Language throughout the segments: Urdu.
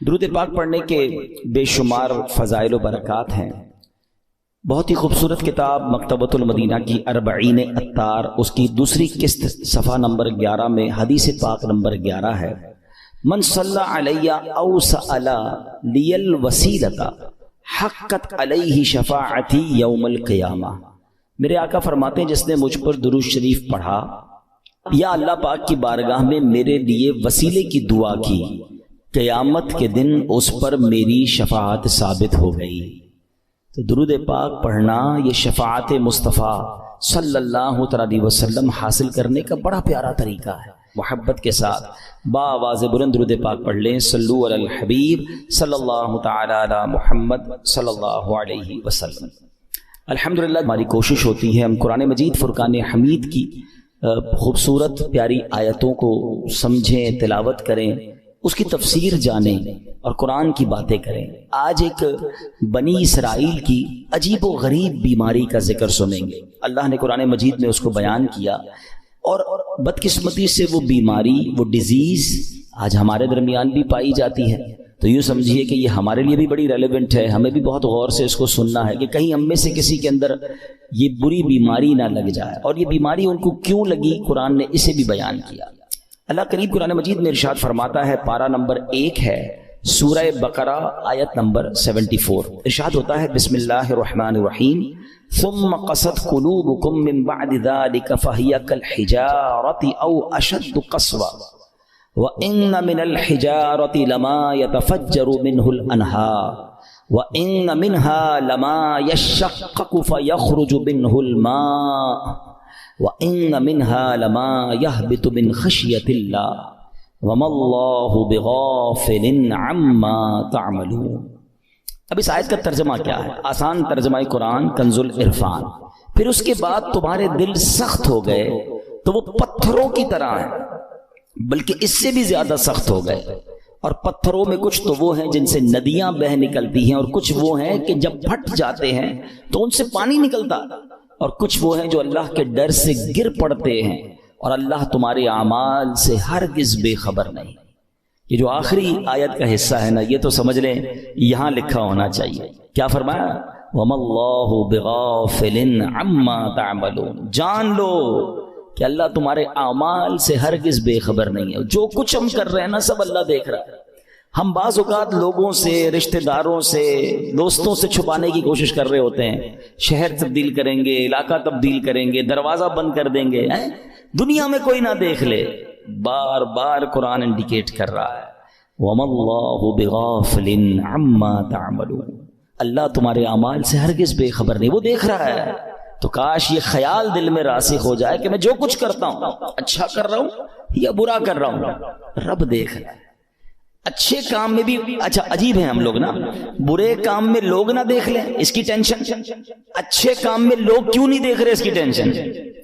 درود پاک پڑھنے کے بے شمار فضائل و برکات ہیں۔ بہت ہی خوبصورت کتاب مکتبۃ المدینہ کی 40 اطار، اس کی دوسری قسط صفحہ نمبر 11 میں حدیث پاک نمبر 11 ہے، من صلی علی او سأل لی الوسیلۃ حقت علیہ شفاعتی یوم القیامہ۔ میرے آقا فرماتے ہیں جس نے مجھ پر درود شریف پڑھا یا اللہ پاک کی بارگاہ میں میرے لیے وسیلے کی دعا کی، قیامت کے دن اس پر میری شفاعت ثابت ہو گئی۔ تو درود پاک پڑھنا یہ شفاعت مصطفیٰ صلی اللہ علیہ وسلم حاصل کرنے کا بڑا پیارا طریقہ ہے۔ محبت کے ساتھ بآواز بلند درود پاک پڑھ لیں، صلو علی الحبیب صلی اللہ تعالی علی محمد صلی اللہ علیہ وسلم۔ الحمدللہ ہماری کوشش ہوتی ہے ہم قرآن مجید فرقان حمید کی خوبصورت پیاری آیتوں کو سمجھیں، تلاوت کریں، اس کی تفسیر جانیں اور قرآن کی باتیں کریں۔ آج ایک بنی اسرائیل کی عجیب و غریب بیماری کا ذکر سنیں گے۔ اللہ نے قرآن مجید میں اس کو بیان کیا اور بدقسمتی سے وہ بیماری، وہ ڈیزیز آج ہمارے درمیان بھی پائی جاتی ہے۔ تو یوں سمجھیے کہ یہ ہمارے لیے بھی بڑی ریلیونٹ ہے، ہمیں بھی بہت غور سے اس کو سننا ہے کہ کہیں ہم میں سے کسی کے اندر یہ بری بیماری نہ لگ جائے۔ اور یہ بیماری ان کو کیوں لگی، قرآن نے اسے بھی بیان کیا۔ اللہ کریم قرآن مجید میں ارشاد فرماتا ہے، پارہ نمبر 1 ہے، سورہ بقرہ آیت نمبر 74، ارشاد ہوتا ہے بسم اللہ الرحمن الرحیم، ثم قست قلوبکم من بعد ذلك فهي كالحجارة او اشد قسوة وان من الحجارة لما يتفجر منه الانهار وان منها لما يشقق فيخرج منه الماء وَإِنَّ مِنْهَا لَمَا يَهْبِطُ مِنْ خَشْيَةِ اللَّهِ وَمَا اللَّهُ بِغَافِلٍ عَمَّا تَعْمَلُونَ۔ اب اس آیت کا ترجمہ کیا ہے؟ آسان ترجمہ قرآن کنز العرفان۔ پھر اس کے بعد تمہارے دل سخت ہو گئے تو وہ پتھروں کی طرح ہیں، بلکہ اس سے بھی زیادہ سخت ہو گئے۔ اور پتھروں میں کچھ تو وہ ہیں جن سے ندیاں بہہ نکلتی ہیں، اور کچھ وہ ہیں کہ جب پھٹ جاتے ہیں تو ان سے پانی نکلتا، اور کچھ وہ ہیں جو اللہ کے ڈر سے گر پڑتے ہیں، اور اللہ تمہارے اعمال سے ہرگز بے خبر نہیں۔ یہ جو آخری آیت کا حصہ ہے نا، یہ تو سمجھ لیں یہاں لکھا ہونا چاہیے۔ کیا فرمایا؟ وَمَا اللَّهُ بِغَافِلٍ عَمَّا تَعْمَلُونَ۔ جان لو کہ اللہ تمہارے اعمال سے ہرگز بے خبر نہیں ہے۔ جو کچھ ہم کر رہے ہیں نا، سب اللہ دیکھ رہا ہے۔ ہم بعض اوقات لوگوں سے، رشتہ داروں سے، دوستوں سے چھپانے کی کوشش کر رہے ہوتے ہیں، شہر تبدیل کریں گے، علاقہ تبدیل کریں گے، دروازہ بند کر دیں گے، دنیا میں کوئی نہ دیکھ لے۔ بار بار قرآن انڈیکیٹ کر رہا ہے وَمَا اللَّهُ بِغَافِلٍ عَمَّا تَعْمَلُونَ۔ اللہ تمہارے اعمال سے ہرگز بے خبر نہیں، وہ دیکھ رہا ہے۔ تو کاش یہ خیال دل میں راسخ ہو جائے کہ میں جو کچھ کرتا ہوں، اچھا کر رہا ہوں یا برا کر رہا ہوں، رب دیکھ رہا ہے۔ اچھے کام میں بھی اچھا عجیب ہیں ہم لوگ نا، برے کام میں لوگ نہ دیکھ لیں اس کی ٹینشن، اچھے کام میں لوگ کیوں نہیں دیکھ رہے اس کی ٹینشن،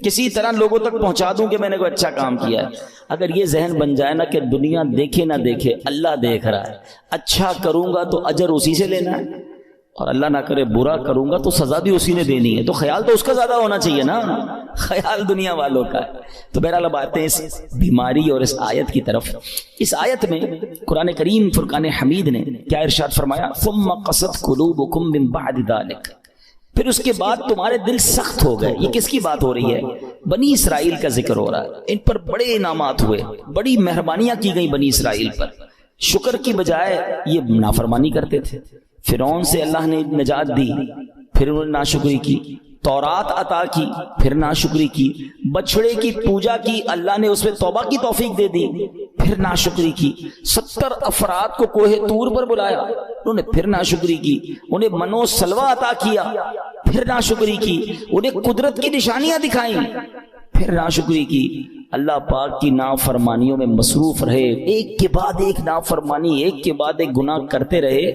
کسی طرح لوگوں تک پہنچا دوں کہ میں نے کوئی اچھا کام کیا ہے۔ اگر یہ ذہن بن جائے نا کہ دنیا دیکھے نہ دیکھے، اللہ دیکھ رہا ہے، اچھا کروں گا تو اجر اسی سے لینا ہے، اور اللہ نہ کرے برا کروں گا تو سزا بھی اسی نے دینی ہے۔ تو خیال تو اس کا زیادہ ہونا چاہیے نا، خیال دنیا والوں کا ہے۔ تو بہرحال اب آتے ہیں اس بیماری اور اس آیت کی طرف۔ اس آیت میں قرآن کریم فرقان حمید نے کیا ارشاد فرمایا؟ ثم قست قلوبکم من بعد ذلک، پھر اس کے بعد تمہارے دل سخت ہو گئے۔ یہ کس کی بات ہو رہی ہے؟ بنی اسرائیل کا ذکر ہو رہا ہے۔ ان پر بڑے انعامات ہوئے، بڑی مہربانیاں کی گئی بنی اسرائیل پر، شکر کی بجائے یہ نافرمانی کرتے تھے۔ فرعون سے اللہ نے نجات دی، پھر انہوں نے ناشکری کی، تورات عطا کی، پھر ناشکری کی، بچڑے کی پوجا کی، اللہ نے اس میں توبہ کی توفیق دے دی، پھر ناشکری کی، 70 افراد کو کوہ طور پر بلایا، انہوں نے پھر ناشکری کی، انہیں منو سلوہ عطا کیا، پھر ناشکری کی، انہیں قدرت کی نشانیاں دکھائیں، پھر ناشکری کی۔ اللہ پاک کی نافرمانیوں میں مصروف رہے، ایک کے بعد ایک نافرمانی، ایک کے بعد ایک گناہ کرتے رہے،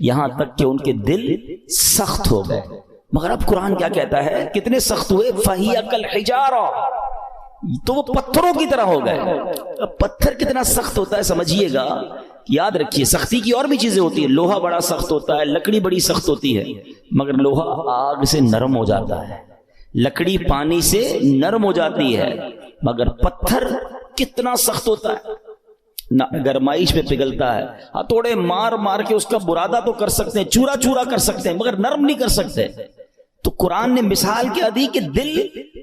یہاں تک کہ ان کے دل سخت ہو گئے۔ مگر اب قرآن کیا کہتا ہے؟ کتنے سخت ہوئے؟ فَهِيَ كَالْحِجَارَةِ، تو وہ پتھروں کی طرح ہو گئے۔ اب پتھر کتنا سخت ہوتا ہے سمجھیے گا، یاد رکھیے سختی کی اور بھی چیزیں ہوتی ہیں، لوہا بڑا سخت ہوتا ہے، لکڑی بڑی سخت ہوتی ہے، مگر لوہا آگ سے نرم ہو جاتا ہے، لکڑی پانی سے نرم ہو جاتی ہے، مگر پتھر کتنا سخت ہوتا ہے۔ نہ گرمائش میں پگھلتا ہے. ہتھوڑے مار مار کے اس کا برادہ تو کر سکتے ہیں, چورا چورا کر سکتے ہیں, مگر نرم نہیں کر سکتے. تو قرآن نے مثال کیا دی کہ دل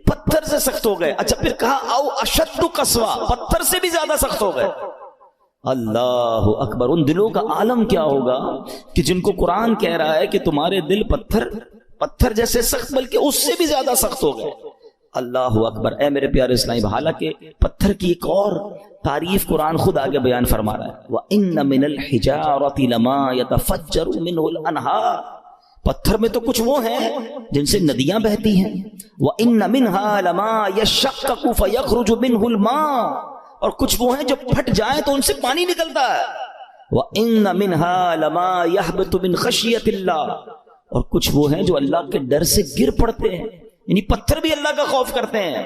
پتھر سے سخت ہو گئے. اچھا پھر کہا او اشد قسوہ, پتھر سے بھی زیادہ سخت ہو گئے. اللہ اکبر. ان دلوں کا عالم کیا ہوگا کہ جن کو قرآن کہہ رہا ہے کہ تمہارے دل پتھر جیسے سخت, بلکہ اس سے بھی زیادہ سخت ہو گئے. اللہ اکبر. اے میرے پیارے اسلامی, حالانکہ پتھر کی ایک اور تعریف قرآن خود آگے بیان فرما رہا ہے, وَإِنَّ مِنَ الْحِجَارَةِ لَمَا يَتَفَجَّرُ مِنْهُ الْأَنْهَارُ. پتھر میں تو کچھ وہ ہیں جن سے ندیاں بہتی ہیں. وَإِنَّ مِنْهَا لَمَا يَشَّقَّقُ فَيَخْرُجُ مِنْهُ الْمَاءُ, اور کچھ وہ ہیں جو پھٹ جائیں تو ان سے پانی نکلتا ہے. وَإِنَّ مِنْهَا لَمَا يَهْبِطُ مِنْ خَشْيَةِ اللَّهِ, اور کچھ وہ ہیں جو اللہ کے ڈر سے گر پڑتے ہیں, یعنی پتھر بھی اللہ کا خوف کرتے ہیں.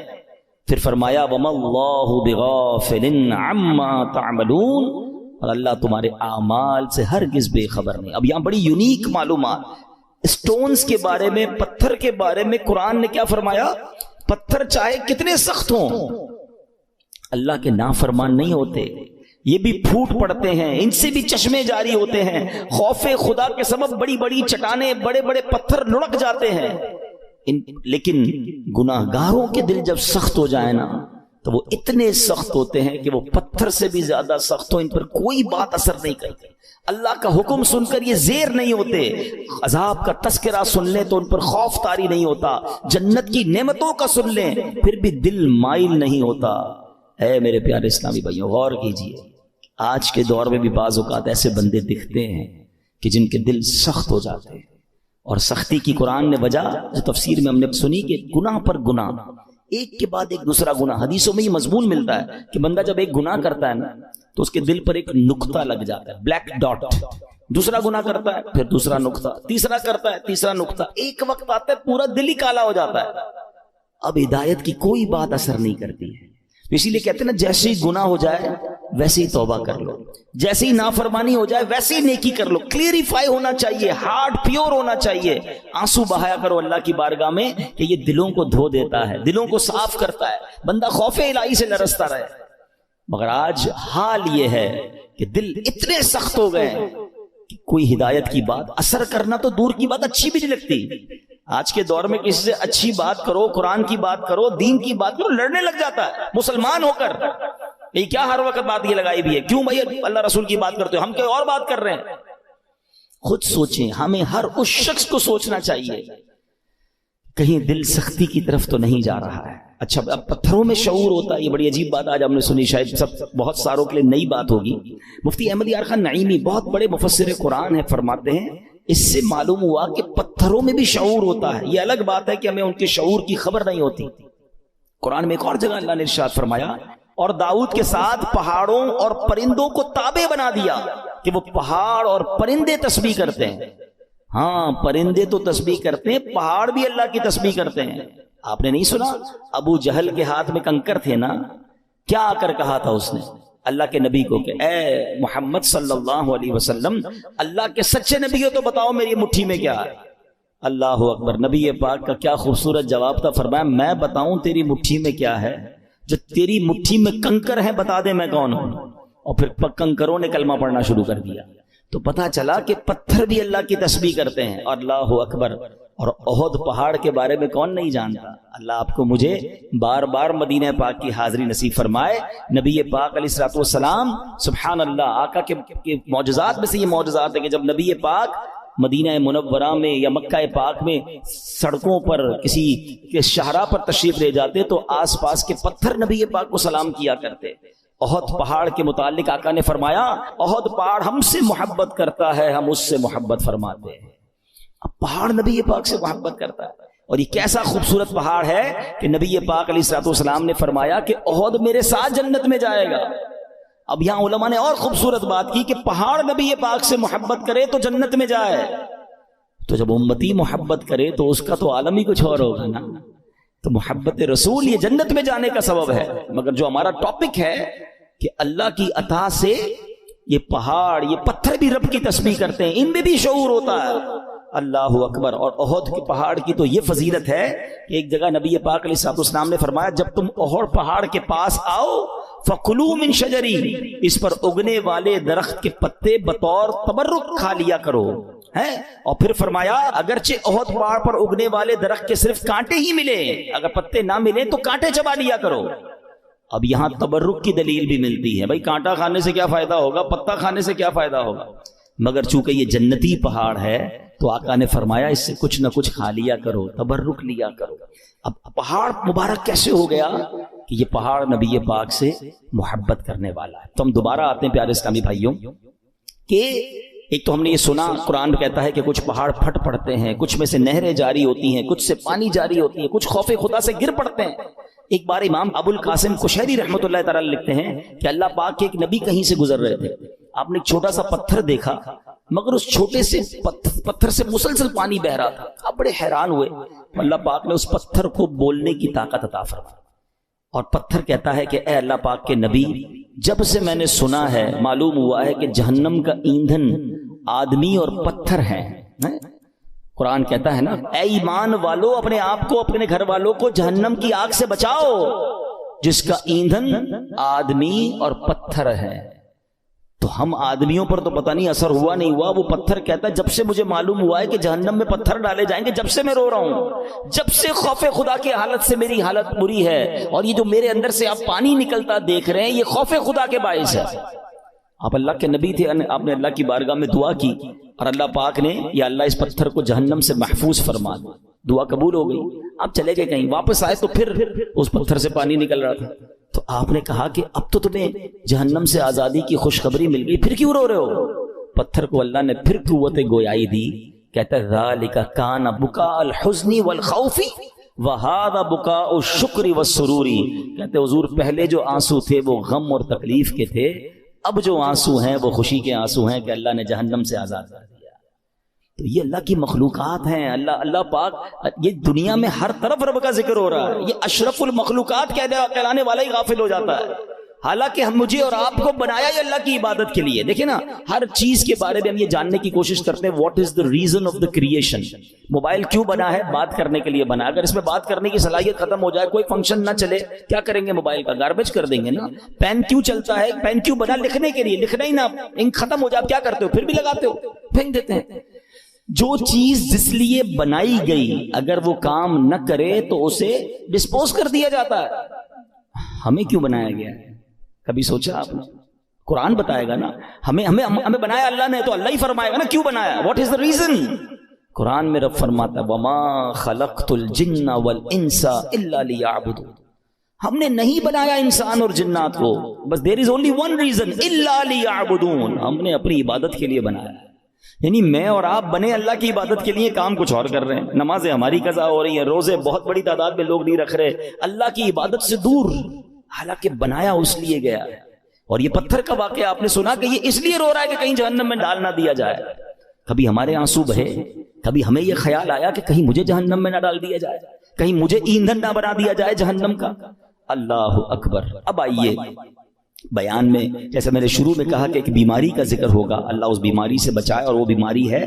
پھر فرمایا وَمَا اللَّهُ بِغَافِلٍ عَمَّا تَعْمَلُونَ, اور اللہ تمہارے اعمال سے ہرگز بے خبر نہیں. اب یہاں بڑی یونیک معلومات سٹونز کے بارے میں, پتھر کے بارے میں قرآن نے کیا فرمایا, پتھر چاہے کتنے سخت ہوں اللہ کے نافرمان نہیں ہوتے, یہ بھی پھوٹ پڑتے ہیں, ان سے بھی چشمے جاری ہوتے ہیں. خوف خدا کے سبب بڑی بڑی چٹانیں, بڑے بڑے پتھر لڑک جاتے ہیں. لیکن گناہگاروں کے دل جب سخت ہو جائے نا تو وہ اتنے سخت ہوتے ہیں کہ وہ پتھر سے بھی زیادہ سخت ہو, ان پر کوئی بات اثر نہیں کرتی. اللہ کا حکم سن کر یہ زیر نہیں ہوتے, عذاب کا تذکرہ سن لیں تو ان پر خوف طاری نہیں ہوتا, جنت کی نعمتوں کا سن لیں پھر بھی دل مائل نہیں ہوتا. اے میرے پیارے اسلامی بھائیوں, غور کیجئے, آج کے دور میں بھی بعض اوقات ایسے بندے دکھتے ہیں کہ جن کے دل سخت ہو جاتے ہیں. اور سختی کی قرآن نے وجہ جو تفسیر میں ہم نے سنی کہ گناہ پر گناہ, ایک کے بعد ایک دوسرا گناہ. حدیثوں میں یہ مضمون ملتا ہے کہ بندہ جب ایک گناہ کرتا ہے نا تو اس کے دل پر ایک نقطہ لگ جاتا ہے, بلیک ڈاٹ. دوسرا گناہ کرتا ہے, پھر دوسرا نقطہ, تیسرا کرتا ہے, تیسرا نقطہ. ایک وقت آتا ہے پورا دل ہی کالا ہو جاتا ہے. اب ہدایت کی کوئی بات اثر نہیں کرتی ہے. اسی لیے کہتے ہیں نا, جیسے ہی گناہ ہو جائے ویسے ہی توبہ کر لو, جیسے ہی نافرمانی ہو جائے ویسے ہی نیکی کر لو. کلیئریفائی ہونا چاہیے, ہارٹ پیور ہونا چاہیے. آنسو بہایا کرو اللہ کی بارگاہ میں کہ یہ دلوں کو دھو دیتا ہے, دلوں کو صاف کرتا ہے, بندہ خوف الہی سے لرزتا رہے. مگر آج حال یہ ہے کہ دل اتنے سخت ہو گئے کہ کوئی ہدایت کی بات اثر کرنا تو دور کی بات, اچھی بھی نہیں لگتی. آج کے دور میں کسی سے اچھی بات کرو, قرآن کی بات کرو, دین کی بات کرو, لڑنے لگ جاتا ہے مسلمان ہو کر. یہ کیا ہر وقت بات یہ لگائی بھی ہے, کیوں بھائی اللہ رسول کی بات کرتے ہو, ہم کوئی اور بات کر رہے ہیں. خود سوچیں, ہمیں ہر اس شخص کو سوچنا چاہیے کہیں دل سختی کی طرف تو نہیں جا رہا ہے. اچھا اب پتھروں میں شعور ہوتا ہے, یہ بڑی عجیب بات آج ہم نے سنی, شاید بہت ساروں کے لیے نئی بات ہوگی. مفتی احمد یار خان نعیمی بہت بڑے مفسر قرآن ہیں, فرماتے ہیں اس سے معلوم ہوا کہ پتھروں میں بھی شعور ہوتا ہے. یہ الگ بات ہے کہ ہمیں ان کے شعور کی خبر نہیں ہوتی. قرآن میں ایک اور جگہ اللہ نے ارشاد فرمایا, اور داؤد کے ساتھ پہاڑوں اور پرندوں کو تابع بنا دیا کہ وہ پہاڑ اور پرندے تسبیح کرتے ہیں. ہاں پرندے تو تسبیح کرتے ہیں, پہاڑ بھی اللہ کی تسبیح کرتے ہیں. آپ نے نہیں سنا ابو جہل کے ہاتھ میں کنکر تھے نا, کیا آ کر کہا تھا اس نے اللہ کے نبی کو کہ اے محمد صلی اللہ علیہ وسلم, اللہ کے سچے نبی ہو تو بتاؤ میری مٹھی میں کیا ہے. اللہ اکبر. نبی پاک کا کیا خوبصورت جواب تھا, فرمایا میں بتاؤں تیری مٹھی میں کیا ہے, جو تیری مٹھی میں کنکر ہے بتا دے میں کون ہوں. اور پھر کنکروں نے کلمہ پڑھنا شروع کر دیا. تو پتا چلا کہ پتھر بھی اللہ کی تسبیح کرتے ہیں. اللہ اکبر. اور احد پہاڑ کے بارے میں کون نہیں جانتا. اللہ آپ کو مجھے بار بار مدینہ پاک کی حاضری نصیب فرمائے. نبی پاک علیہ الصلوۃ والسلام, سبحان اللہ, آقا کے معجزات میں سے یہ معجزات ہے کہ جب نبی پاک مدینہ منورہ میں یا مکہ پاک میں سڑکوں پر کسی کے شاہراہ پر تشریف لے جاتے تو آس پاس کے پتھر نبی پاک کو سلام کیا کرتے. احد پہاڑ کے متعلق آقا نے فرمایا, احد پہاڑ ہم سے محبت کرتا ہے, ہم اس سے محبت فرماتے ہیں. اب پہاڑ نبی پاک سے محبت کرتا ہے. اور یہ کیسا خوبصورت پہاڑ ہے کہ نبی پاک علیہ الصلوۃ والسلام نے فرمایا کہ احد میرے ساتھ جنت میں جائے گا. اب یہاں علماء نے اور خوبصورت بات کی کہ پہاڑ نبی پاک سے محبت کرے تو جنت میں جائے, تو جب امتی محبت کرے تو اس کا تو عالم ہی کچھ اور ہوگا نا. تو محبت رسول یہ جنت میں جانے کا سبب ہے. مگر جو ہمارا ٹاپک ہے کہ اللہ کی عطا سے یہ پہاڑ یہ پتھر بھی رب کی تسبیح کرتے ہیں, ان میں بھی شعور ہوتا ہے. اللہ اکبر. اور احد کے پہاڑ کی تو یہ فضیلت ہے کہ ایک جگہ نبی پاک علیہ الصلوۃ والسلام نے فرمایا جب تم احد پہاڑ کے پاس آؤ فَكُلُوا مِن شَجَرِهِ، اس پر اگنے والے درخت کے پتے بطور تبرک کھا لیا کرو ہے۔ اور پھر فرمایا اگرچہ احد پہاڑ پر اگنے والے درخت کے صرف کانٹے ہی ملے، اگر پتے نہ ملے تو کانٹے چبا لیا کرو۔ اب یہاں تبرک کی دلیل بھی ملتی ہے، بھائی کانٹا کھانے سے کیا فائدہ ہوگا، پتا کھانے سے کیا فائدہ ہوگا، مگر چونکہ یہ جنتی پہاڑ ہے تو آقا نے فرمایا اس سے کچھ نہ کچھ کھا لیا کرو، تبرک لیا کرو۔ اب پہاڑ مبارک کیسے ہو گیا کہ یہ پہاڑ نبی پاک سے محبت کرنے والا ہے۔ تو ہم دوبارہ آتے ہیں پیارے اسلامی بھائیوں کہ ایک تو ہم نے یہ سنا قرآن کہتا ہے کہ کچھ پہاڑ پھٹ پڑتے ہیں، کچھ میں سے نہریں جاری ہوتی ہیں، کچھ سے پانی جاری ہوتی ہے، کچھ خوف خدا سے گر پڑتے ہیں۔ ایک بار امام ابو القاسم کشیری رحمۃ اللہ تعالی لکھتے ہیں کہ اللہ پاک کے ایک نبی کہیں سے گزر رہے تھے، آپ نے ایک چھوٹا سا پتھر دیکھا، مگر اس چھوٹے سے پتھر سے مسلسل پانی بہ رہا تھا۔ آپ بڑے حیران ہوئے، اللہ پاک نے اس پتھر کو بولنے کی طاقت عطا فرمائی، اور پتھر کہتا ہے کہ اے اللہ پاک کے نبی، جب سے میں نے سنا ہے معلوم ہوا ہے کہ جہنم کا ایندھن آدمی اور پتھر ہیں۔ قرآن کہتا ہے نا، اے ایمان والو اپنے آپ کو اپنے گھر والوں کو جہنم کی آگ سے بچاؤ جس کا ایندھن آدمی اور پتھر ہے۔ تو ہم آدمیوں پر تو پتہ نہیں اثر ہوا نہیں ہوا، وہ پتھر کہتا ہے جب سے مجھے معلوم ہوا ہے کہ جہنم میں پتھر ڈالے جائیں گے، جب سے میں رو رہا ہوں، جب سے خوف خدا کی حالت سے میری حالت بری ہے، اور یہ جو میرے اندر سے آپ پانی نکلتا دیکھ رہے ہیں یہ خوف خدا کے باعث ہے۔ آپ اللہ کے نبی تھے، آپ نے اللہ کی بارگاہ میں دعا کی اور اللہ پاک نے یا اللہ اس پتھر کو جہنم سے محفوظ فرما دیا، دعا قبول ہو گئی۔ آپ چلے گئے کہیں، واپس آئے تو پھر اس پتھر سے پانی نکل رہا تھا، تو آپ نے کہا کہ اب تو تمہیں جہنم سے آزادی کی خوشخبری مل گئی، پھر کیوں رو رہے ہو؟ پتھر کو اللہ نے پھر قوت گویائی دی، کہتا ہے ذالک کان بکاء الحزن والخوف وہذا بکاء الشکر والسرور۔ کہتے حضور پہلے جو آنسو تھے وہ غم اور تکلیف کے تھے، اب جو آنسو ہیں وہ خوشی کے آنسو ہیں کہ اللہ نے جہنم سے آزاد کر دیا۔ تو یہ اللہ کی مخلوقات ہیں، اللہ پاک، یہ دنیا میں ہر طرف رب کا ذکر ہو رہا ہے، یہ اشرف المخلوقات کہلانے والا ہی غافل ہو جاتا ہے، حالانکہ ہم مجھے اور آپ کو بنایا ہی اللہ کی عبادت کے لیے۔ دیکھیں نا، ہر چیز کے بارے میں ہم یہ جاننے کی کوشش کرتے ہیں what is the reason of the creation. Mobile کیوں بنا ہے؟ بات کرنے کے لیے بنا، اگر اس میں بات کرنے کی صلاحیت ختم ہو جائے، کوئی فنکشن نہ چلے، کیا کریں گے؟ موبائل کا گاربیج کر دیں گے نا۔ پین کیوں چلتا ہے؟ پین کیوں بنا؟ لکھنے کے لیے، لکھنا ہی نا، انک ختم ہو جائے آپ کیا کرتے ہو؟ پھر بھی لگاتے ہو، پھینک دیتے ہیں۔ جو چیز جس لیے بنائی گئی اگر وہ کام نہ کرے تو اسے ڈسپوز کر دیا جاتا ہے۔ ہمیں کیوں بنایا گیا ہے؟ کبھی سوچا آپ نے؟ قرآن بتائے گا نا، ہمیں بنایا اللہ نے، تو اللہ ہی فرمائے گا نا کیوں بنایا، واٹ از دا ریزن۔ قرآن میں رب فرماتا ہے وما خلقت الجن والانس الا لیعبدون، ہم نے نہیں بنایا انسان اور جنات کو، بس دیر از اونلی ون ریزن، الا لیعبدون، ہم نے اپنی عبادت کے لیے بنایا۔ یعنی میں اور آپ بنے اللہ کی عبادت کے لیے، کام کچھ اور کر رہے ہیں۔ نمازیں ہماری قضا ہو رہی ہیں، روزے بہت بڑی تعداد میں لوگ نہیں رکھ رہے، اللہ کی عبادت سے دور، حالانکہ بنایا اس لیے گیا ہے۔ اور یہ پتھر کا واقعہ آپ نے سنا کہ یہ اس لیے رو رہا ہے کہ کہیں جہنم میں ڈال نہ دیا جائے۔ کبھی ہمارے آنسو بہے، کبھی ہمیں یہ خیال آیا کہ کہیں مجھے جہنم میں نہ ڈال دیا جائے، کہیں مجھے ایندھن نہ بنا دیا جائے جہنم کا۔ اللہ اکبر۔ اب آئیے بیان میں، جیسے میں نے شروع میں کہا کہ ایک بیماری کا ذکر ہوگا، اللہ اس بیماری سے بچائے، اور وہ بیماری ہے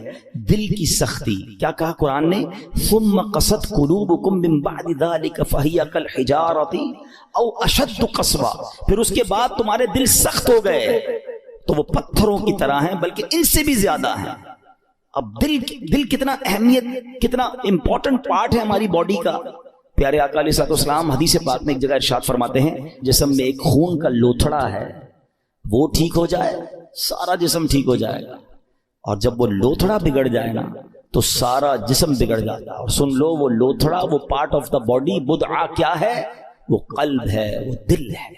دل کی سختی۔ کیا کہا قرآن نے؟ ثم قست قلوبکم من بعد ذلک فہی کالحجارۃ او اشد قسوہ، پھر اس کے بعد تمہارے دل سخت ہو گئے تو وہ پتھروں کی طرح ہیں، بلکہ ان سے بھی زیادہ ہیں۔ اب دل کتنا اہمیت، کتنا امپورٹنٹ پارٹ ہے ہماری باڈی کا۔ پیارے آقا علیہ الصلوۃ والسلام حدیث پاک میں ایک جگہ ارشاد فرماتے ہیں جسم میں ایک خون کا لوتھڑا ہے، وہ ٹھیک ہو جائے سارا جسم ٹھیک ہو جائے گا، اور جب وہ لوتھڑا بگڑ جائے نا تو سارا جسم بگڑ جاتا ہے۔ اور سن لو، وہ لوتھڑا، وہ پارٹ آف دا باڈی، بدعہ کیا ہے؟ وہ قلب ہے، وہ دل ہے۔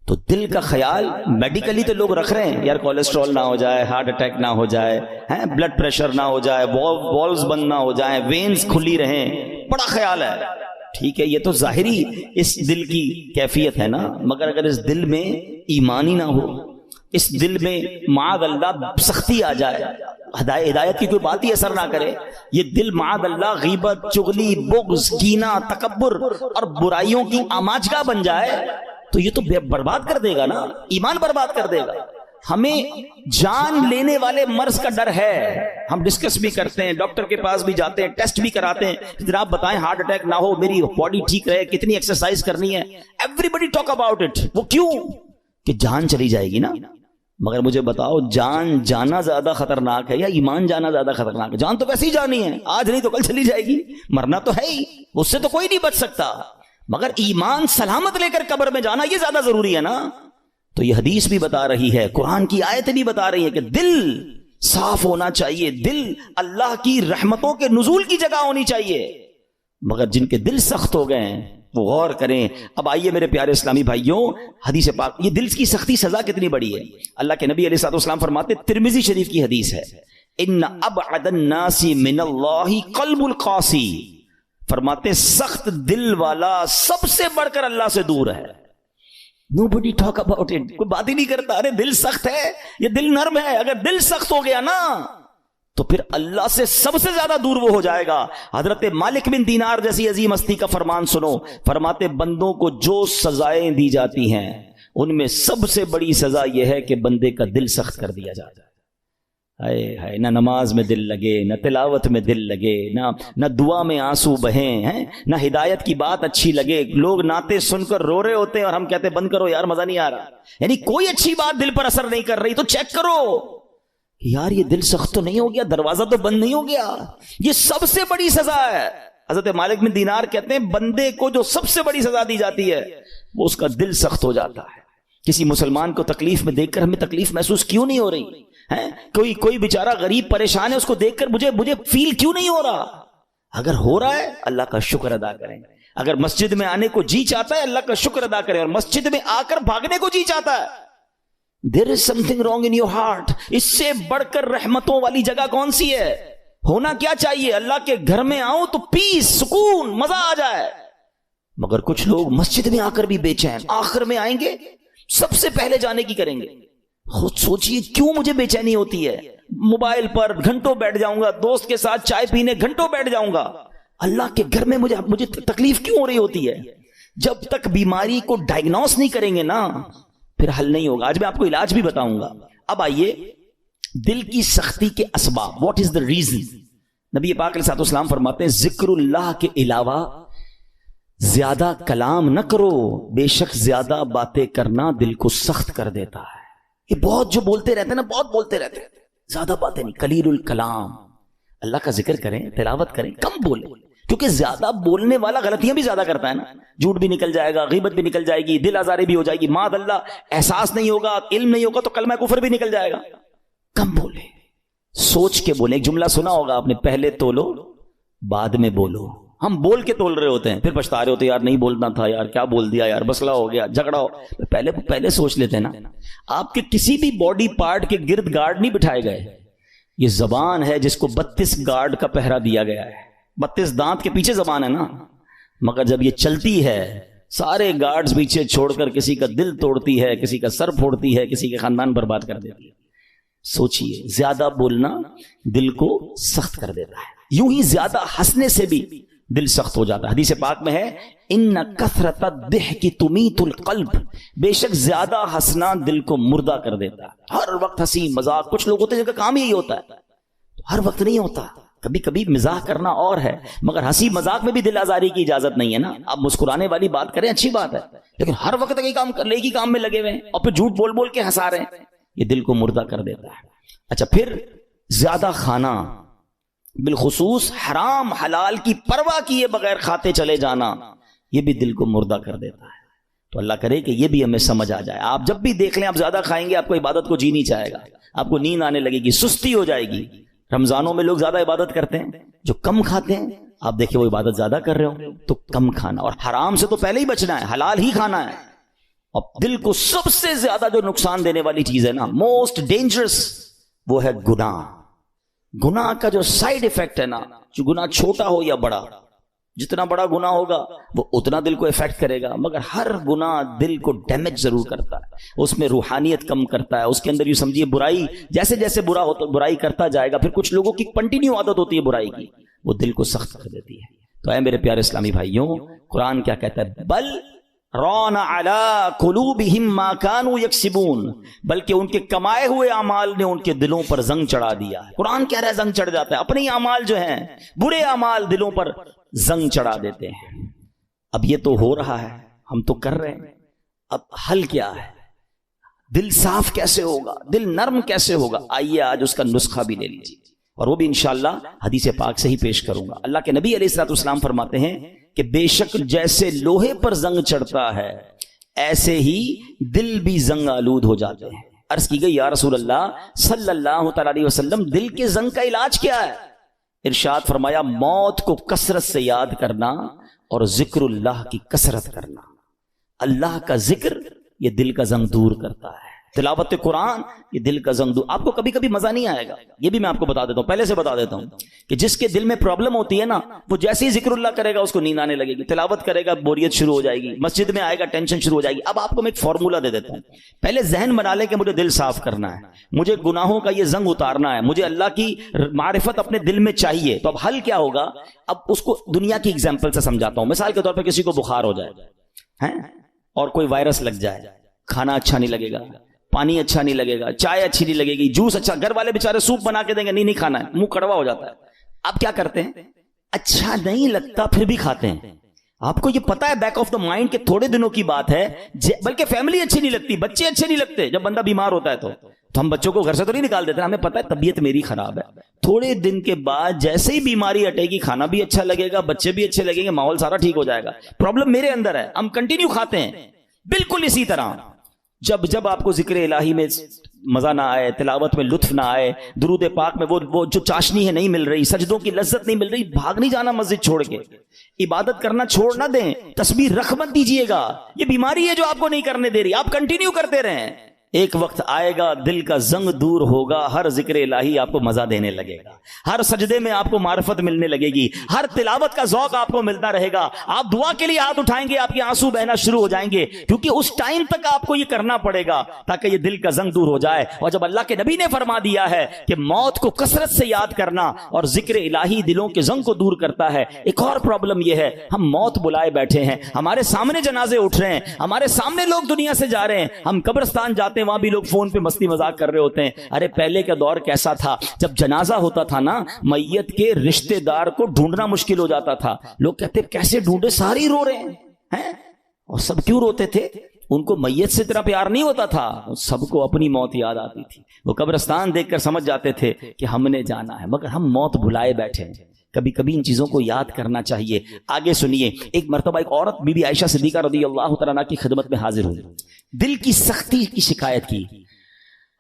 تو دل کا خیال میڈیکلی تو لوگ رکھ رہے ہیں، یار کولیسٹرول نہ ہو جائے، ہارٹ اٹیک نہ ہو جائے، بلڈ پریشر نہ ہو جائے، والوز بند نہ ہو جائیں، وینز کھلی رہیں، بڑا خیال ہے۔ ٹھیک ہے، یہ تو ظاہری اس دل کی کیفیت ہے نا، مگر اگر اس دل میں ایمان ہی نہ ہو، اس دل میں معاذ اللہ سختی آ جائے، ہدایت کی کوئی بات ہی اثر نہ کرے، یہ دل معاذ اللہ غیبت، چغلی، بغض، کینہ، تکبر اور برائیوں کی آماجگاہ بن جائے تو یہ تو برباد کر دے گا نا، ایمان برباد کر دے گا۔ ہمیں جان لینے والے مرض کا ڈر ہے. ہم ڈسکس بھی کرتے ہیں, ڈاکٹر کے پاس بھی جاتے ہیں, ٹیسٹ بھی کراتے ہیں, جناب بتائیں ہارٹ اٹیک نہ ہو, میری باڈی ٹھیک رہے, کتنی ایکسرسائز کرنی ہے. Everybody talk about it. وہ کیوں؟ کہ جان چلی جائے گی نا. مگر مجھے بتاؤ, جان جانا زیادہ خطرناک ہے یا ایمان جانا زیادہ خطرناک ہے؟ جان تو ویسے ہی جانی ہے, آج نہیں تو کل چلی جائے گی, مرنا تو ہے ہی, اس سے تو کوئی نہیں بچ سکتا. مگر ایمان سلامت لے کر قبر میں جانا یہ زیادہ ضروری ہے نا. تو یہ حدیث بھی بتا رہی ہے, قرآن کی آیتیں بھی بتا رہی ہے کہ دل صاف ہونا چاہیے, دل اللہ کی رحمتوں کے نزول کی جگہ ہونی چاہیے. مگر جن کے دل سخت ہو گئے ہیں وہ غور کریں. اب آئیے میرے پیارے اسلامی بھائیوں, حدیث پاک, یہ دل کی سختی سزا کتنی بڑی ہے. اللہ کے نبی علیہ الصلوۃ والسلام فرماتے, ترمذی شریف کی حدیث ہے, ان ابعد الناس من اللہ قلب القاسی, فرماتے سخت دل والا سب سے بڑھ کر اللہ سے دور ہے. Nobody talk about it. کوئی بات ہی نہیں کرتا. ارے دل سخت ہے, یہ دل نرم ہے. اگر دل سخت ہو گیا نا تو پھر اللہ سے سب سے زیادہ دور وہ ہو جائے گا. حضرت مالک بن دینار جیسی عظیم ہستی کا فرمان سنو, فرماتے بندوں کو جو سزائیں دی جاتی ہیں ان میں سب سے بڑی سزا یہ ہے کہ بندے کا دل سخت کر دیا جائے. ہائے نہ نماز میں دل لگے, نہ تلاوت میں دل لگے, نہ دعا میں آنسو بہیں ہیں, نہ ہدایت کی بات اچھی لگے. لوگ نعتیں سن کر رو رہے ہوتے ہیں اور ہم کہتے ہیں بند کرو یار, مزہ نہیں آ رہا. یعنی کوئی اچھی بات دل پر اثر نہیں کر رہی تو چیک کرو کہ یار یہ دل سخت تو نہیں ہو گیا, دروازہ تو بند نہیں ہو گیا. یہ سب سے بڑی سزا ہے. حضرت مالک بن دینار کہتے ہیں بندے کو جو سب سے بڑی سزا دی جاتی ہے وہ اس کا دل سخت ہو جاتا ہے. کسی مسلمان کو تکلیف میں دیکھ کر ہمیں تکلیف محسوس کیوں نہیں ہو رہی ہے؟ کوئی بیچارہ غریب پریشان ہے, اس کو دیکھ کر مجھے فیل کیوں نہیں ہو رہا؟ اگر ہو رہا ہے اللہ کا شکر ادا کریں. اگر مسجد میں آنے کو جی چاہتا ہے اللہ کا شکر ادا کریں, اور مسجد میں آ کر بھاگنے کو جی چاہتا ہے, there is something wrong in your heart. اس سے بڑھ کر رحمتوں والی جگہ کون سی ہے؟ ہونا کیا چاہیے؟ اللہ کے گھر میں آؤ تو پیس, سکون, مزہ آ جائے. مگر کچھ لوگ مسجد میں آ کر بھی بے چین, آخر میں آئیں گے سب سے پہلے جانے کی کریں گے. خود سوچئے کیوں مجھے بے چینی ہوتی ہے؟ موبائل پر گھنٹوں بیٹھ جاؤں گا, دوست کے ساتھ چائے پینے گھنٹوں بیٹھ جاؤں گا, اللہ کے گھر میں مجھے تکلیف کیوں ہو رہی ہوتی ہے؟ جب تک بیماری کو ڈائگنوس نہیں کریں گے نا پھر حل نہیں ہوگا. آج میں آپ کو علاج بھی بتاؤں گا. اب آئیے دل کی سختی کے اسباب, واٹ از دا ریزن. نبی پاک علیہ الصلوۃ والسلام فرماتے ہیں ذکر اللہ کے علاوہ زیادہ کلام نہ کرو, بے شک زیادہ باتیں کرنا دل کو سخت کر دیتا ہے. یہ بہت جو بولتے رہتے ہیں نا, بہت بولتے رہتے ہیں, زیادہ باتیں نہیں, قلیل الکلام. اللہ کا ذکر کریں, تلاوت کریں, کم بولیں, کیونکہ زیادہ بولنے والا غلطیاں بھی زیادہ کرتا ہے نا. جھوٹ بھی نکل جائے گا, غیبت بھی نکل جائے گی, دل آزاری بھی ہو جائے گی, معاذ اللہ احساس نہیں ہوگا, علم نہیں ہوگا تو کلمہ کفر بھی نکل جائے گا. کم بولیں, سوچ کے بولیں. ایک جملہ سنا ہوگا آپ نے, پہلے تولو بعد میں بولو. ہم بول کے تول رہے ہوتے ہیں, پھر پچھتا رہے ہوتے ہیں, یار نہیں بولنا تھا, یار کیا بول دیا, یار مسئلہ ہو گیا, جھگڑا ہو. پہلے سوچ لیتے ہیں نا. آپ کے کسی بھی باڈی پارٹ کے گرد گارڈ نہیں بٹھائے گئے. یہ زبان ہے جس کو 32 گارڈ کا پہرا دیا گیا ہے. 32 دانت کے پیچھے زبان ہے نا. مگر جب یہ چلتی ہے سارے گارڈز پیچھے چھوڑ کر کسی کا دل توڑتی ہے, کسی کا سر پھوڑتی ہے, کسی کے خاندان برباد کر دیتی ہے. سوچئے, زیادہ بولنا دل کو سخت کر دیتا ہے. یوں ہی زیادہ ہنسنے سے بھی دل سخت ہو جاتا ہے. حدیث پاک میں ہے ان کثرت الضحک تمیت القلب, بے شک زیادہ ہنسنا دل کو مردہ کر دیتا ہے. ہر وقت ہنسی مذاق, کچھ لوگ ہوتے ہیں جن کا کام یہی ہوتا ہے, ہر وقت نہیں ہوتا. کبھی کبھی مزاح کرنا اور ہے, مگر ہنسی مذاق میں بھی دل آزاری کی اجازت نہیں ہے نا. آپ مسکرانے والی بات کریں, اچھی بات ہے, لیکن ہر وقت ایک ہی کام میں لگے ہوئے ہیں اور پھر جھوٹ بول بول کے ہنسا رہے ہیں, یہ دل کو مردہ کر دیتا ہے. اچھا, پھر زیادہ کھانا, بالخصوص حرام حلال کی پرواہ کیے بغیر کھاتے چلے جانا, یہ بھی دل کو مردہ کر دیتا ہے. تو اللہ کرے کہ یہ بھی ہمیں سمجھ آ جائے. آپ جب بھی دیکھ لیں آپ زیادہ کھائیں گے, آپ کو عبادت کو جی نہیں چاہے گا, آپ کو نیند آنے لگے گی, سستی ہو جائے گی. رمضانوں میں لوگ زیادہ عبادت کرتے ہیں, جو کم کھاتے ہیں آپ دیکھیں وہ عبادت زیادہ کر رہے ہوں. تو کم کھانا, اور حرام سے تو پہلے ہی بچنا ہے, حلال ہی کھانا ہے. اور دل کو سب سے زیادہ جو نقصان دینے والی چیز ہے نا, موسٹ ڈینجرس, وہ ہے گناہ. گناہ کا جو سائیڈ ایفیکٹ ہے نا, جو گناہ چھوٹا ہو یا بڑا, جتنا بڑا گناہ ہوگا وہ اتنا دل کو افیکٹ کرے گا, مگر ہر گناہ دل کو ڈیمیج ضرور کرتا ہے. اس میں روحانیت کم کرتا ہے, اس کے اندر یوں سمجھیے برائی, جیسے جیسے برا ہوتا برائی کرتا جائے گا, پھر کچھ لوگوں کی کنٹینیو عادت ہوتی ہے برائی کی, وہ دل کو سخت کر دیتی ہے. تو اے میرے پیارے اسلامی بھائیوں, قرآن کیا کہتا ہے, بل ران علی قلوبہم ما کانوا یکسبون، بلکہ ان کے کمائے ہوئے اعمال نے ان کے دلوں پر زنگ چڑھا دیا۔ قرآن کہہ رہا ہے زنگ چڑھ جاتا ہے، اپنے ہی اعمال جو ہیں برے اعمال دلوں پر زنگ چڑھا دیتے ہیں۔ اب یہ تو ہو رہا ہے، ہم تو کر رہے ہیں، اب حل کیا ہے؟ دل صاف کیسے ہوگا، دل نرم کیسے ہوگا؟ آئیے آج اس کا نسخہ بھی لے لیجیے، اور وہ بھی انشاءاللہ حدیث پاک سے ہی پیش کروں گا۔ اللہ کے نبی علیہ الصلوۃ والسلام فرماتے ہیں کہ بے شک جیسے لوہے پر زنگ چڑھتا ہے ایسے ہی دل بھی زنگ آلود ہو جاتے ہیں۔ عرض کی گئی یا رسول اللہ صلی اللہ تعالی علیہ وسلم دل کے زنگ کا علاج کیا ہے؟ ارشاد فرمایا موت کو کثرت سے یاد کرنا اور ذکر اللہ کی کثرت کرنا۔ اللہ کا ذکر یہ دل کا زنگ دور کرتا ہے، تلاوت قرآن یہ دل کا زنگ دور۔ آپ کو کبھی کبھی مزہ نہیں آئے گا، یہ بھی میں آپ کو بتا دیتا ہوں، پہلے سے بتا دیتا ہوں کہ جس کے دل میں پرابلم ہوتی ہے نا، وہ جیسے ہی ذکر اللہ کرے گا اس کو نیند آنے لگے گی، تلاوت کرے گا بوریت شروع ہو جائے گی، مسجد میں آئے گا ٹینشن شروع ہو جائے گی۔ اب آپ کو میں ایک فارمولا دے دیتا ہوں، پہلے ذہن بنا لے کہ مجھے دل صاف کرنا ہے، مجھے گناہوں کا یہ زنگ اتارنا ہے، مجھے اللہ کی معرفت اپنے دل میں چاہیے۔ تو اب حل کیا ہوگا؟ اب اس کو دنیا کی ایگزامپل سے سمجھاتا ہوں۔ مثال کے طور پہ کسی کو بخار ہو جائے اور کوئی وائرس لگ جائے، کھانا اچھا نہیں لگے گا، پانی اچھا نہیں لگے گا، چائے اچھی نہیں لگے گی، جوس اچھا، گھر والے بیچارے سوپ بنا کے دیں گے، نہیں کھانا ہے، منہ کڑوا ہو جاتا ہے۔ اب کیا کرتے ہیں؟ اچھا نہیں لگتا پھر بھی کھاتے ہیں۔ آپ کو یہ پتا ہے بیک آف دا مائنڈ کہ تھوڑے دنوں کی بات ہے، بلکہ فیملی اچھی نہیں لگتی، بچے اچھے نہیں لگتے، جب بندہ بیمار ہوتا ہے تو ہم بچوں کو گھر سے تو نہیں نکال دیتے، ہمیں پتا ہے طبیعت میری خراب ہے۔ تھوڑے دن کے بعد جیسے ہی بیماری ہٹے گی کھانا بھی اچھا لگے گا، بچے بھی اچھے لگیں گے، ماحول سارا ٹھیک ہو جائے گا۔ پرابلم میرے اندر ہے، ہم کنٹینیو کھاتے ہیں۔ بالکل اسی طرح جب آپ کو ذکر الہی میں مزہ نہ آئے، تلاوت میں لطف نہ آئے، درود پاک میں وہ جو چاشنی ہے نہیں مل رہی، سجدوں کی لذت نہیں مل رہی، بھاگ نہیں جانا مسجد چھوڑ کے، عبادت کرنا چھوڑ نہ دیں، تسبیح رکھ مت دیجیے گا۔ یہ بیماری ہے جو آپ کو نہیں کرنے دے رہی، آپ کنٹینیو کرتے رہیں، ایک وقت آئے گا دل کا زنگ دور ہوگا، ہر ذکر الہی آپ کو مزہ دینے لگے گا، ہر سجدے میں آپ کو معرفت ملنے لگے گی، ہر تلاوت کا ذوق آپ کو ملتا رہے گا، آپ دعا کے لیے ہاتھ اٹھائیں گے، آپ کے آنسو بہنا شروع ہو جائیں گے، کیونکہ اس ٹائم تک آپ کو یہ کرنا پڑے گا تاکہ یہ دل کا زنگ دور ہو جائے۔ اور جب اللہ کے نبی نے فرما دیا ہے کہ موت کو کثرت سے یاد کرنا اور ذکر الہی دلوں کے زنگ کو دور کرتا ہے، ایک اور پرابلم یہ ہے ہم موت بلائے بیٹھے ہیں، ہمارے سامنے جنازے اٹھ رہے ہیں، ہمارے سامنے لوگ دنیا سے جا رہے ہیں، ہم قبرستان جاتے ہیں وہاں بھی لوگ فون پہ مستی مذاق کر رہے ہوتے ہیں۔ ارے پہلے کا دور کیسا تھا، جب جنازہ ہوتا تھا نا میت کے رشتہ دار کو ڈھونڈنا مشکل ہو جاتا تھا، لوگ کہتے کیسے ڈھونڈے، سارے ہی رو رہے ہیں۔ اور سب کیوں روتے تھے؟ ان کو میت سے اتنا پیار نہیں ہوتا تھا، سب کو اپنی موت یاد آتی تھی، وہ قبرستان دیکھ کر سمجھ جاتے تھے کہ ہم نے جانا ہے، مگر ہم موت بھلائے بیٹھے ہیں۔ کبھی کبھی ان چیزوں کو یاد کرنا چاہیے۔ آگے سنیے، ایک مرتبہ ایک عورت بی بی عائشہ صدیقہ رضی اللہ تعالیٰ عنہا کی خدمت میں حاضر ہوئی، دل کی سختی کی شکایت کی۔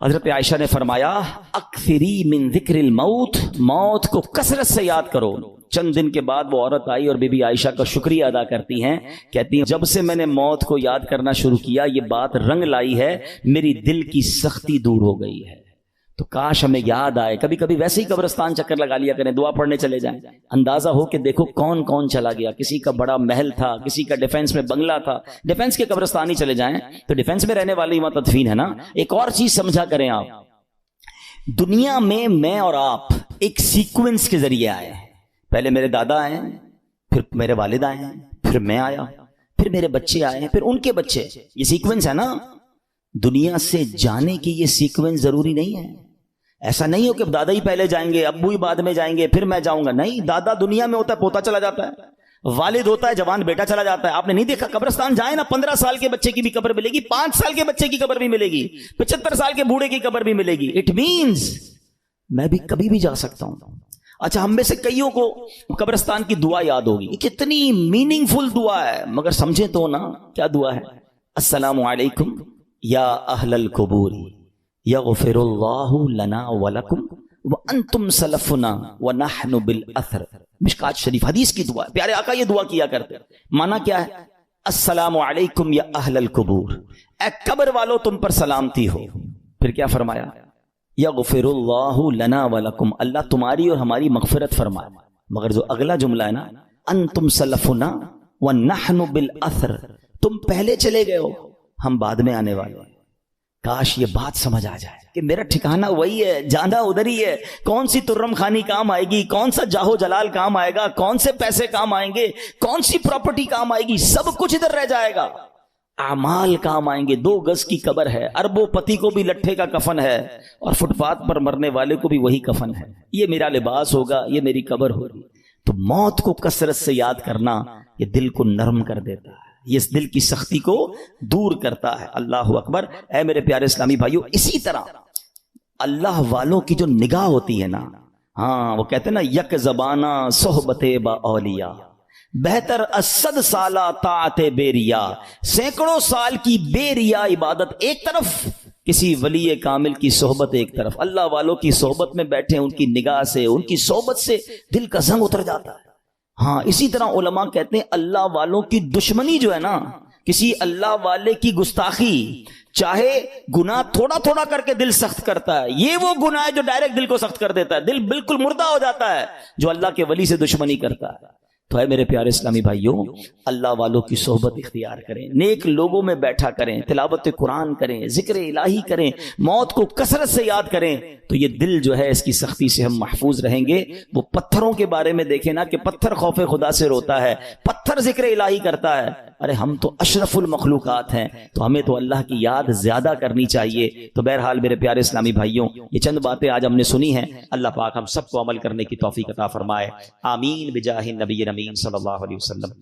حضرت عائشہ نے فرمایا اکثری من ذکر الموت، موت کو کثرت سے یاد کرو۔ چند دن کے بعد وہ عورت آئی اور بی بی عائشہ کا شکریہ ادا کرتی ہیں، کہتی ہیں جب سے میں نے موت کو یاد کرنا شروع کیا یہ بات رنگ لائی ہے، میری دل کی سختی دور ہو گئی ہے۔ تو کاش ہمیں یاد آئے، کبھی کبھی ویسے ہی قبرستان چکر لگا لیا کریں، دعا پڑھنے چلے جائیں، اندازہ ہو کہ دیکھو کون کون چلا گیا، کسی کا بڑا محل تھا، کسی کا ڈیفنس میں بنگلہ تھا، ڈیفنس کے قبرستان ہی چلے جائیں تو ڈیفنس میں رہنے والے وہاں تدفین ہے نا۔ ایک اور چیز سمجھا کریں آپ، دنیا میں اور آپ ایک سیکوینس کے ذریعے آئے، پہلے میرے دادا آئے، پھر میرے والد آئے، پھر میں آیا، پھر میرے بچے آئے، پھر ان کے بچے، یہ سیکوینس ہے نا۔ دنیا سے جانے کی یہ سیکوینس ضروری نہیں ہے، ایسا نہیں ہو کہ دادا ہی پہلے جائیں گے، ابو ہی بعد میں جائیں گے، پھر میں جاؤں گا، نہیں، دادا دنیا میں ہوتا ہے پوتا چلا جاتا ہے، والد ہوتا ہے جوان بیٹا چلا جاتا ہے۔ آپ نے نہیں دیکھا قبرستان جائیں نا، 15 سال کے بچے کی بھی قبر ملے گی، 5 سال کے بچے کی قبر بھی ملے گی، 75 سال کے بوڑھے کی قبر بھی ملے گی۔ اٹ مینز میں بھی کبھی بھی جا سکتا ہوں۔ اچھا، ہم میں سے کئیوں کو قبرستان کی دعا یاد ہوگی، کتنی میننگ فل دعا ہے، مگر سمجھے تو نا کیا دعا ہے؟ السلام علیکم یا اہل القبور یغفر اللہ لنا ولکم وانتم سلفنا ونحن بالاثر۔ مشکات شریف حدیث کی دعا ہے، پیارے آقا یہ دعا کیا کرتے۔ معنی کیا ہے؟ السلام علیکم یا اہل القبور، اے قبر والو تم پر سلامتی ہو۔ پھر کیا فرمایا؟ یغفر اللہ لنا ولکم، اللہ تمہاری اور ہماری مغفرت فرمائے۔ مگر جو اگلا جملہ ہے نا، انتم سلفنا ونحن بالاثر، تم پہلے چلے گئے ہو، ہم بعد میں آنے والے ہیں۔ کاش یہ بات سمجھ آ جائے کہ میرا ٹھکانہ وہی ہے، جانا ادھر ہی ہے، کون سی ترم خانی کام آئے گی، کون سا جاہو جلال کام آئے گا، کون سے پیسے کام آئیں گے، کون سی پراپرٹی کام آئے گی، سب کچھ ادھر رہ جائے گا۔ اعمال کام آئیں گے. 2 گز کی قبر ہے, اربوں پتی کو بھی لٹھے کا کفن ہے, اور فٹ پاتھ پر مرنے والے کو بھی وہی کفن ہے. یہ میرا لباس ہوگا, یہ میری قبر ہوگی. تو موت کو کثرت سے یاد کرنا یہ دل کو نرم کر دیتا ہے, یہ اس دل کی سختی کو دور کرتا ہے. اللہ اکبر. اے میرے پیارے اسلامی بھائیو, اسی طرح اللہ والوں کی جو نگاہ ہوتی ہے نا, ہاں وہ کہتے ہیں نا, یک زبانہ صحبت با اولیاء بہتر اسد سالہ طاعت بیریا. سینکڑوں سال کی بے ریا عبادت ایک طرف, کسی ولی کامل کی صحبت ایک طرف. اللہ والوں کی صحبت میں بیٹھے, ان کی نگاہ سے, ان کی صحبت سے دل کا زنگ اتر جاتا ہے. ہاں اسی طرح علماء کہتے ہیں اللہ والوں کی دشمنی جو ہے نا, کسی اللہ والے کی گستاخی, چاہے گناہ تھوڑا تھوڑا کر کے دل سخت کرتا ہے, یہ وہ گناہ ہے جو ڈائریکٹ دل کو سخت کر دیتا ہے, دل بالکل مردہ ہو جاتا ہے جو اللہ کے ولی سے دشمنی کرتا ہے. تو اے میرے پیارے اسلامی بھائیوں, اللہ والوں کی صحبت اختیار کریں, نیک لوگوں میں بیٹھا کریں, تلاوت قرآن کریں, ذکر الہی کریں, موت کو کثرت سے یاد کریں, تو یہ دل جو ہے اس کی سختی سے ہم محفوظ رہیں گے. وہ پتھروں کے بارے میں دیکھیں نا کہ پتھر خوف خدا سے روتا ہے, پتھر ذکر الہی کرتا ہے. ارے ہم تو اشرف المخلوقات ہیں, تو ہمیں تو اللہ کی یاد زیادہ کرنی چاہیے. تو بہرحال میرے پیارے اسلامی بھائیوں, یہ چند باتیں آج ہم نے سنی ہیں. اللہ پاک ہم سب کو عمل کرنے کی توفیق عطا فرمائے. آمین بجاہ النبی امین صلی اللہ علیہ وسلم.